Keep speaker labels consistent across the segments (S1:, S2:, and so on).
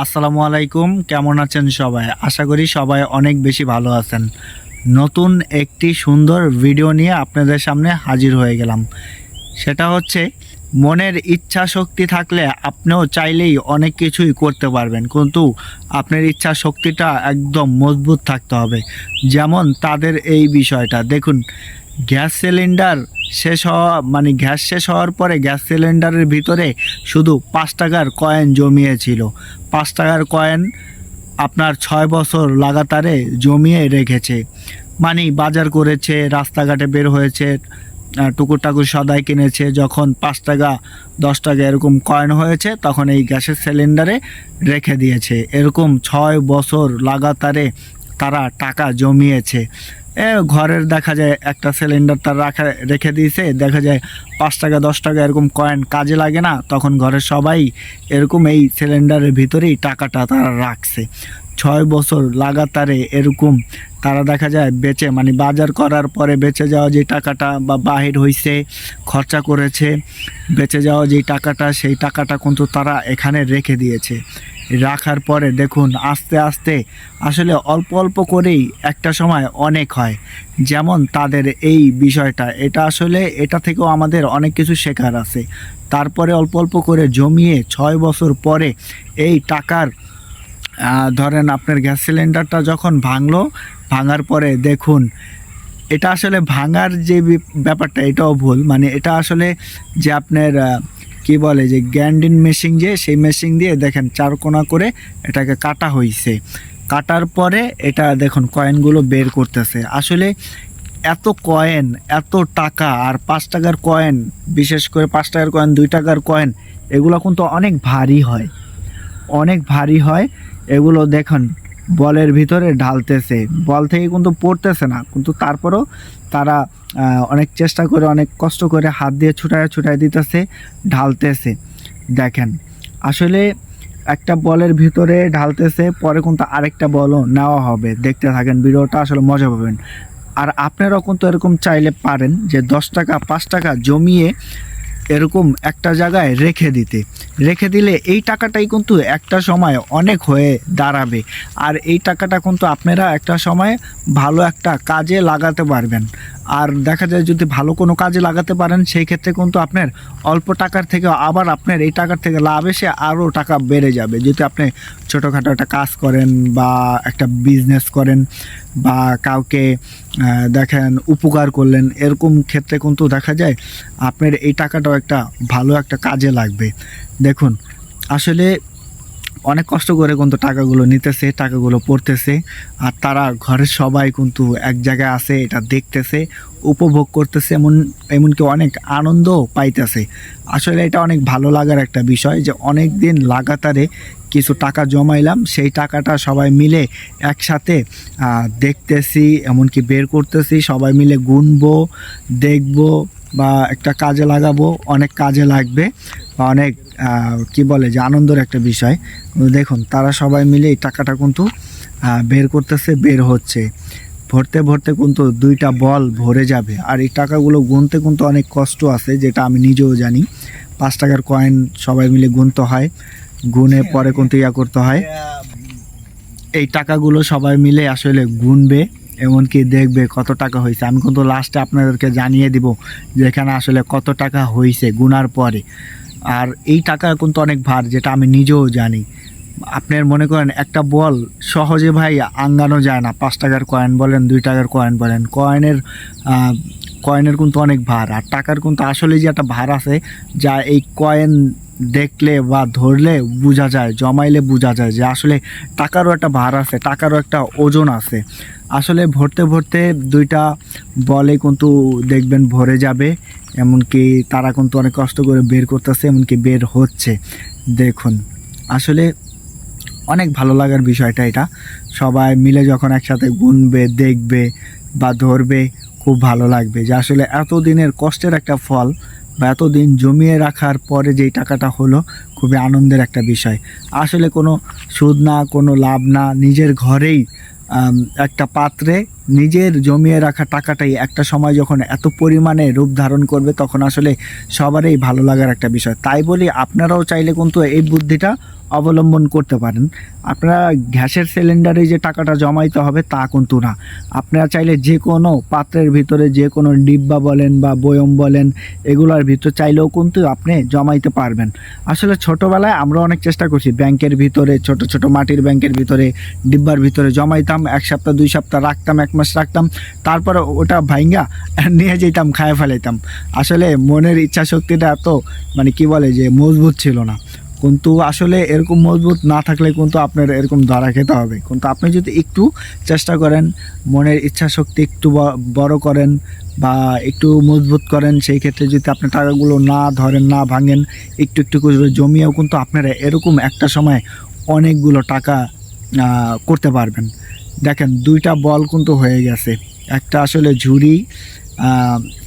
S1: আসসালামু আলাইকুম, কেমন আছেন সবাই? আশা করি সবাই অনেক বেশি ভালো আছেন। নতুন একটি সুন্দর ভিডিও নিয়ে আপনাদের সামনে হাজির হয়ে গেলাম। সেটা হচ্ছে, মনের ইচ্ছা শক্তি থাকলে আপনিও চাইলেই অনেক কিছুই করতে পারবেন, কিন্তু আপনার ইচ্ছা শক্তিটা একদম মজবুত থাকতে হবে। যেমন তাদের এই বিষয়টা দেখুন, গ্যাস সিলিন্ডার শেষ হওয়া মানে গ্যাস শেষ হওয়ার পরে গ্যাস সিলিন্ডারের ভিতরে শুধু 5 টাকার কয়েন জমিয়েছিল। 5 টাকার কয়েন আপনার 6 বছর লাগাতারে জমিয়ে রেখেছে। মানে বাজার করেছে, রাস্তাঘাটে বের হয়েছে, টুকুর টাকুর সদাই কিনেছে। যখন 5 টাকা 10 টাকা এরকম কয়েন হয়েছে, তখন এই গ্যাসের সিলিন্ডারে রেখে দিয়েছে। এরকম 6 বছর লাগাতারে তারা টাকা জমিয়েছে। ঘরের দেখা যায় একটা সিলিন্ডার তার রেখে দিয়েছে, দেখা যায় 5 টাকা 10 টাকা এরকম কয়েন কাজে লাগে না, তখন ঘরের সবাই এরকম এই সিলিন্ডারের ভিতরেই টাকাটা তারা রাখছে। 6 বছর লাগাতারে এরকম তারা দেখা যায় বেচে, মানে বাজার করার পরে বেঁচে যাওয়া যে টাকাটা বা বাহির হইছে, খরচা করেছে, বেঁচে যাওয়া যে টাকাটা, সেই টাকাটা কিন্তু তারা এখানে রেখে দিয়েছে। রাখার পরে দেখুন আস্তে আস্তে আসলে অল্প অল্প করেই একটা সময় অনেক হয়। যেমন তাদের এই বিষয়টা, এটা আসলে এটা থেকেও আমাদের অনেক কিছু শেখার আছে। তারপরে অল্প অল্প করে জমিয়ে 6 বছর পরে এই টাকার ধরেন আপনার গ্যাস সিলিন্ডারটা যখন ভাঙার পরে দেখুন, এটা আসলে ভাঙার যে ব্যাপারটা, এটাও ভুল। মানে এটা আসলে যে আপনার কি বলে যে গ্যান্ডিন মেশিন, যে সেই মেশিন দিয়ে দেখেন 4 কোনা করে এটাকে কাটা হয়েছে। কাটার পরে এটা দেখুন কয়েনগুলো বের করতেছে। আসলে এত কয়েন, এত টাকা, আর 5 টাকার কয়েন, বিশেষ করে 5 টাকার কয়েন, 2 টাকার কয়েন, এগুলো কিন্তু অনেক ভারী হয়, অনেক ভারী হয়। এগুলো দেখুন বলের ভিতরে ঢালতেছে, বল থেকে কিন্তু পড়তেছে না, কিন্তু তারপরেও তারা অনেক চেষ্টা করে, অনেক কষ্ট করে হাত দিয়ে ছুটায় দিতেছে, ঢালতেছে। দেখেন আসলে একটা বলের ভিতরে ঢালতেছে, পরে কিন্তু আরেকটা বলও নেওয়া হবে। দেখতে থাকেন ভিডিওটা, আসলে মজা পাবেন। আর আপনারাও কিন্তু এরকম চাইলে পারেন যে 10 টাকা 5 টাকা জমিয়ে এরকম একটা জায়গায় রেখে দিলে এই টাকাটাই কিন্তু একটা সময় অনেক হয়ে দাঁড়াবে। আর এই টাকাটা কিন্তু আপনারা একটা সময় ভালো একটা কাজে লাগাতে পারবেন। আর দেখা যায় যদি ভালো কোনো কাজে লাগাতে পারেন, সেই ক্ষেত্রে কিন্তু আপনার অল্প টাকার থেকে আবার আপনার এই টাকার থেকে লাভ এসে আরও টাকা বেড়ে যাবে। যদি আপনি ছোটোখাটো একটা কাজ করেন বা একটা বিজনেস করেন বা কাউকে দেখেন উপকার করলেন, এরকম ক্ষেত্রে কিন্তু দেখা যায় আপনার এই টাকাটাও একটা ভালো একটা কাজে লাগবে। দেখুন আসলে অনেক কষ্ট করে কিন্তু টাকাগুলো নিতেছে, টাকাগুলো পড়তেছে, আর তারা ঘরের সবাই কিন্তু এক জায়গায় আছে, এটা দেখতেছে, উপভোগ করতেছে, এমনকি অনেক আনন্দও পাইতেছে। আসলে এটা অনেক ভালো লাগার একটা বিষয় যে অনেক দিন লাগাতারে কিছু টাকা জমাইলাম, সেই টাকাটা সবাই মিলে একসাথে দেখতেছি, এমনকি বের করতেছি, সবাই মিলে গুনবো, দেখবো বা একটা কাজে লাগাবো, অনেক কাজে লাগবে বা অনেক কি বলে যে আনন্দের একটা বিষয়। দেখুন তারা সবাই মিলে এই টাকাটা কিন্তু বের করতেছে, বের হচ্ছে, ভরতে ভরতে কিন্তু 2টা বল ভরে যাবে। আর এই টাকাগুলো গুনতে কিন্তু অনেক কষ্ট আছে, যেটা আমি নিজেও জানি। 5 টাকার কয়েন সবাই মিলে গুনতে হয়, গুনে পরে কিন্তু করতে হয়। এই টাকাগুলো সবাই মিলে আসলে গুনবে, এমনকি দেখবে কত টাকা হয়েছে। আমি কিন্তু লাস্টে আপনাদেরকে জানিয়ে দিব যে এখানে আসলে কত টাকা হয়েছে গুনার পরে। আর এই টাকা কিন্তু অনেক ভার, যেটা আমি নিজেও জানি। আপনার মনে করেন একটা বল সহজে ভাই আঙ্গানো যায় না। 5 টাকার কয়েন বলেন, 2 টাকার কয়েন বলেন, কয়েনের কিন্তু অনেক ভার। আর টাকার কিন্তু আসলে যে একটা ভার আছে, যা এই কয়েন দেখলে বা ধরলে বোঝা যায়, জমাইলে বোঝা যায় যে আসলে টাকারও একটা ভার আছে, টাকারও একটা ওজন আছে। আসলে ভরতে ভরতে 2টা বলে কিন্তু দেখবেন ভরে যাবে। এমনকি তারা কিন্তু অনেক কষ্ট করে বের করতেছে, এমনকি বের হচ্ছে। দেখুন আসলে অনেক ভালো লাগার বিষয়টা এটা। সবাই মিলে যখন একসাথে গুনবে, দেখবে বা ধরবে, খুব ভালো লাগবে যে আসলে এতদিনের কষ্টের একটা ফল বা এতদিন জমিয়ে রাখার পরে যেই টাকাটা হলো, খুবই আনন্দের একটা বিষয়। আসলে কোনো সুদ না, কোনো লাভ না, নিজের ঘরেই একটা পাত্রে নিজের জমিয়ে রাখা টাকাটাই একটা সময় যখন এত পরিমাণে রূপ ধারণ করবে তখন আসলে সবারই ভালো লাগার একটা বিষয়। তাই বলি আপনারাও চাইলে কিন্তু এই বুদ্ধিটা অবলম্বন করতে পারেন। আপনারা গ্যাসের সিলিন্ডারে যে টাকাটা জমাইতে হবে তা কিন্তু না, আপনারা চাইলে যে কোনো পাত্রের ভিতরে যে কোনো ডিব্বা বলেন বা বয়ম বলেন এগুলোর ভিতর চাইলেও কিন্তু আপনি জমাইতে পারবেন। আসলে ছোটোবেলায় আমরা অনেক চেষ্টা করছি ব্যাংকের ভিতরে, ছোট ছোট মাটির ব্যাংকের ভিতরে ডিব্বার ভিতরে জমাইতাম, 1 সপ্তাহ 2 সপ্তাহ রাখতাম, 1 মাস রাখতাম, তারপরে ওটা ভাঙ্গা নিয়ে যেতাম, খায় ফেলাইতাম। আসলে মনের ইচ্ছা শক্তিটা এত মানে কি বলে যে মজবুত ছিল না। কিন্তু আসলে এরকম মজবুত না থাকলে কিন্তু আপনার এরকম ধরা খেতে হবে। কিন্তু আপনি যদি একটু চেষ্টা করেন, মনের ইচ্ছা শক্তি একটু বড় করেন বা একটু মজবুত করেন, সেই ক্ষেত্রে যদি আপনি টাকাগুলো না ধরেন, না ভাঙেন, একটু একটু করে জমিয়েও কিন্তু আপনারা এরকম একটা সময় অনেকগুলো টাকা করতে পারবেন। দেখেন 2টা বল কিন্তু হয়ে গেছে, একটা আসলে ঝুড়ি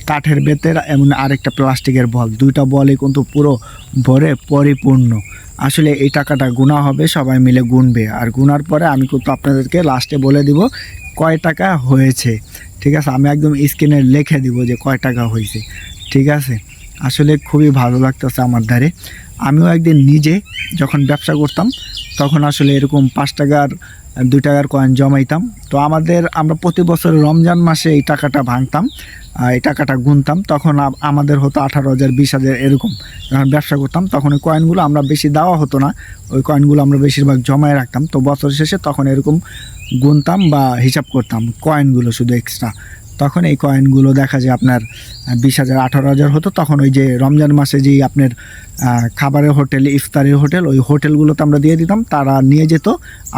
S1: কাঠের বেতের এমন আরেকটা প্লাস্টিকের বল, 2টা বলই কিন্তু পুরো ভরে পরিপূর্ণ। আসলে এই টাকাটা গুণা হবে, সবাই মিলে গুনবে, আর গুনার পরে আমি কিন্তু আপনাদেরকে লাস্টে বলে দিব কয় টাকা হয়েছে। ঠিক আছে, আমি একদম স্ক্রিনে লিখে দিব যে কয় টাকা হয়েছে। ঠিক আছে, আসলে খুবই ভালো লাগতেছে আমার দ্বারে। আমিও একদিন নিজে যখন ব্যবসা করতাম তখন আসলে এরকম 5 টাকার 2 টাকার কয়েন জমাইতাম। তো আমরা প্রতি বছর রমজান মাসে এই টাকাটা ভাঙতাম, এই টাকাটা গুনতাম। তখন আমাদের হতো 18,000 20,000 এরকম। যখন ব্যবসা করতাম তখন ওই কয়েনগুলো আমরা বেশি দেওয়া হতো না, ওই কয়েনগুলো আমরা বেশিরভাগ জমায় রাখতাম। তো বছর শেষে তখন এরকম গুনতাম বা হিসাব করতাম কয়েনগুলো শুধু এক্সট্রা। তখন এই কয়েনগুলো দেখা যায় আপনার 20,000 18,000 হতো। তখন ওই যে রমজান মাসে যেই আপনার খাবারের হোটেল, ইফতারের হোটেল, ওই হোটেলগুলোতে আমরা দিয়ে দিতাম, তারা নিয়ে যেত।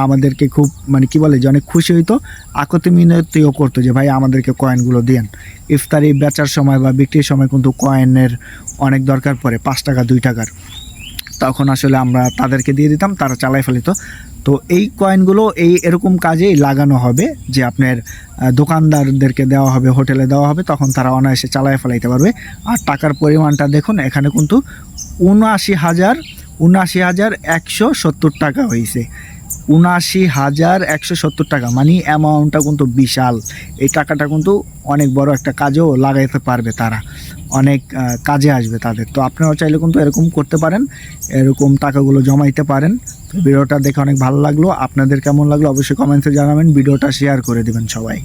S1: আমাদেরকে খুব মানে কি বলে যে অনেক খুশি হইতো, আকতি মিনতিও করতো যে ভাই আমাদেরকে কয়েনগুলো দেন। ইফতারি বেচার সময় বা বিক্রির সময় কিন্তু কয়েনের অনেক দরকার পড়ে, 5 টাকা 2 টাকার। তখন আসলে আমরা তাদেরকে দিয়ে দিতাম, তারা চালাই ফেলিত। তো এই কয়েনগুলো এরকম কাজেই লাগানো হবে যে আপনার দোকানদারদেরকে দেওয়া হবে, হোটেলে দেওয়া হবে, তখন তারা অনায়াসে চালায় ফেলাইতে পারবে। আর টাকার পরিমাণটা দেখুন, এখানে কিন্তু 79,170 টাকা হয়েছে। 79,170 টাকা মানে অ্যামাউন্টটা কিন্তু বিশাল। এই টাকাটা কিন্তু অনেক বড় একটা কাজেও লাগাইতে পারবে, তারা অনেক কাজে আসবে তাদের। তো আপনারাও চাইলে কিন্তু এরকম করতে পারেন, এরকম টাকাগুলো জমাইতে পারেন। তো ভিডিওটা দেখে অনেক ভালো লাগলো। আপনাদের কেমন লাগলো অবশ্যই কমেন্টসে জানাবেন, ভিডিওটা শেয়ার করে দেবেন সবাই।